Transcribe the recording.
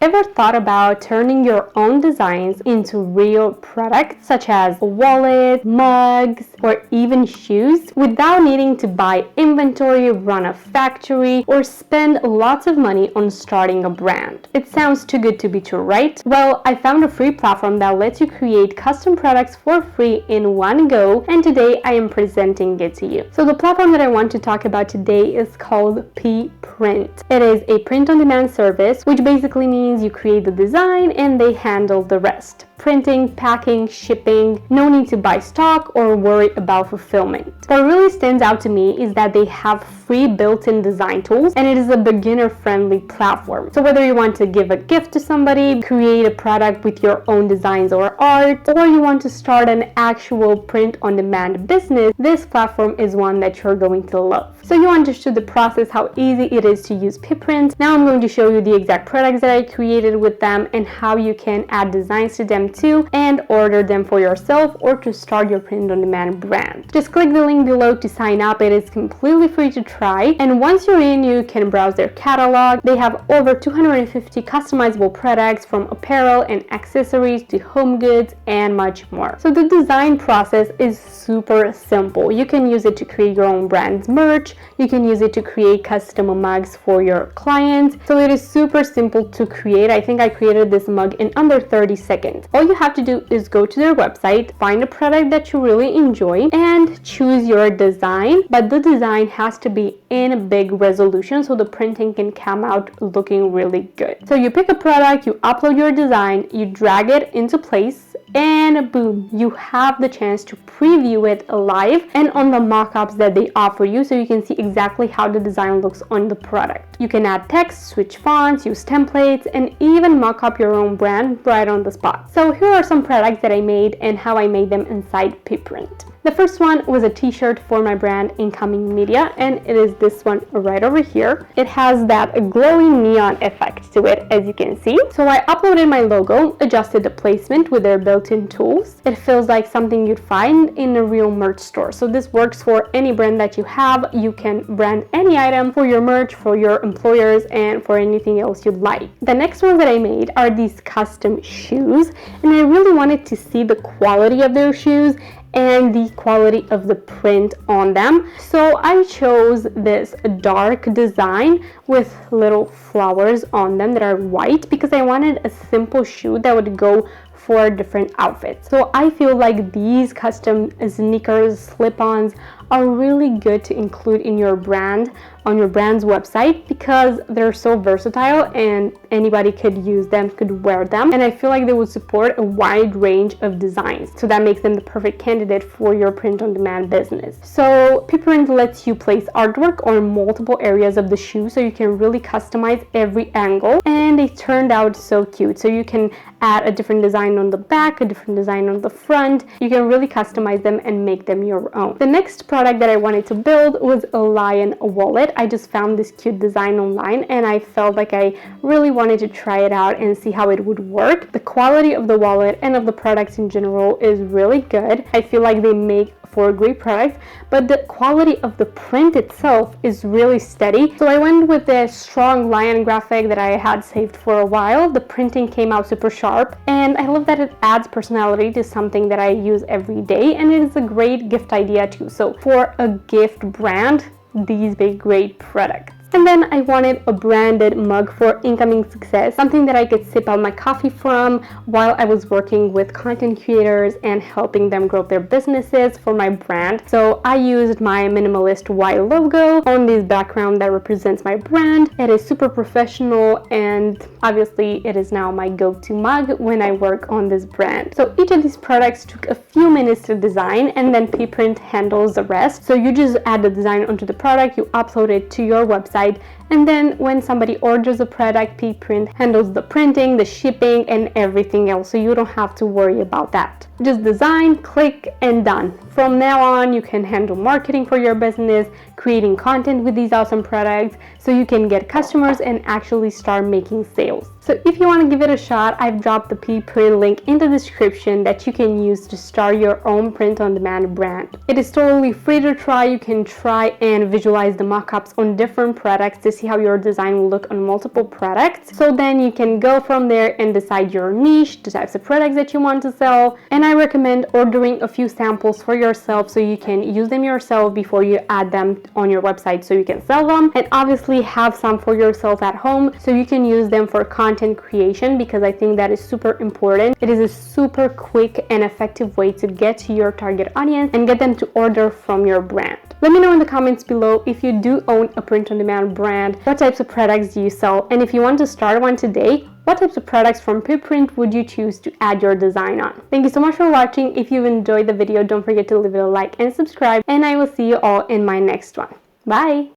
Ever thought about turning your own designs into real products such as a wallet, mugs, or even shoes without needing to buy inventory, run a factory, or spend lots of money on starting a brand? It sounds too good to be true, right? Well, I found a free platform that lets you create custom products for free in one go, and today I am presenting it to you. So the platform that I want to talk about today is called PeaPrint. It is a print-on-demand service, which basically means you create the design and they handle the rest. Printing, packing, shipping, no need to buy stock or worry about fulfillment. What really stands out to me is that they have free built-in design tools, and it is a beginner-friendly platform. So whether you want to give a gift to somebody, create a product with your own designs or art, or you want to start an actual print-on-demand business, this platform is one that you're going to love. So you understood the process, how easy it is to use PeaPrint. Now I'm going to show you the exact products that I created with them and how you can add designs to them too and order them for yourself or to start your print-on-demand brand. Just click the link below to sign up. It is completely free to try, and once you're in, you can browse their catalog. They have over 250 customizable products, from apparel and accessories to home goods and much more. So the design process is super simple. You can use it to create your own brand's merch. You can use it to create custom mugs for your clients. So it is super simple to create. I think I created this mug in under 30 seconds. All you have to do is go to their website, find a product that you really enjoy, and choose your design. But the design has to be in big resolution so the printing can come out looking really good. So you pick a product, you upload your design, you drag it into place, and boom, you have the chance to preview it live and on the mock-ups that they offer you, so you can see exactly how the design looks on the product. You can add text, switch fonts, use templates, and even mock up your own brand right on the spot. So here are some products that I made and how I made them inside PeaPrint. The first one was a t-shirt for my brand Incoming Media, and it is this one right over here. It has that glowing neon effect to it, as you can see. So I uploaded my logo, adjusted the placement with their built-in tools. It feels like something you'd find in a real merch store. So this works for any brand that you have. You can brand any item for your merch, for your employers, and for anything else you'd like. The next ones that I made are these custom shoes, and I really wanted to see the quality of their shoes and the quality of the print on them. So I chose this dark design with little flowers on them that are white because I wanted a simple shoe that would go for different outfits. So I feel like these custom sneakers, slip-ons are really good to include in your brand, on your brand's website, because they're so versatile and anybody could use them, could wear them, and I feel like they would support a wide range of designs. So that makes them the perfect candidate for your print-on-demand business. So PeaPrint lets you place artwork on multiple areas of the shoe, so you can really customize every angle, and they turned out so cute. So you can add a different design on the back, a different design on the front. You can really customize them and make them your own. The next product that I wanted to build was a lion wallet. I just found this cute design online and I felt like I really wanted to try it out and see how it would work. The quality of the wallet and of the products in general is really good. I feel like they make for a great product, but the quality of the print itself is really steady. So I went with the strong lion graphic that I had saved for a while. The printing came out super sharp, and I love that it adds personality to something that I use every day, and it is a great gift idea too. So for a gift brand, these make great products. And then I wanted a branded mug for Incoming Success, something that I could sip out my coffee from while I was working with content creators and helping them grow their businesses for my brand. So I used my minimalist white logo on this background that represents my brand. It is super professional, and obviously it is now my go-to mug when I work on this brand. So each of these products took a few minutes to design, and then PeaPrint handles the rest. So you just add the design onto the product, you upload it to your website, and then when somebody orders a product, PeaPrint handles the printing, the shipping, and everything else, so you don't have to worry about that. Just design, click, and done. From now on, you can handle marketing for your business, creating content with these awesome products, so you can get customers and actually start making sales. So if you want to give it a shot, I've dropped the PeaPrint link in the description that you can use to start your own print-on-demand brand. It is totally free to try. You can try and visualize the mock-ups on different products to see see how your design will look on multiple products. So then you can go from there and decide your niche, the types of products that you want to sell. And I recommend ordering a few samples for yourself so you can use them yourself before you add them on your website so you can sell them. And obviously have some for yourself at home so you can use them for content creation, because I think that is super important. It is a super quick and effective way to get to your target audience and get them to order from your brand. Let me know in the comments below if you do own a print-on-demand brand, what types of products do you sell, and if you want to start one today, what types of products from PeaPrint would you choose to add your design on? Thank you so much for watching. If you've enjoyed the video, don't forget to leave it a like and subscribe, and I will see you all in my next one. Bye!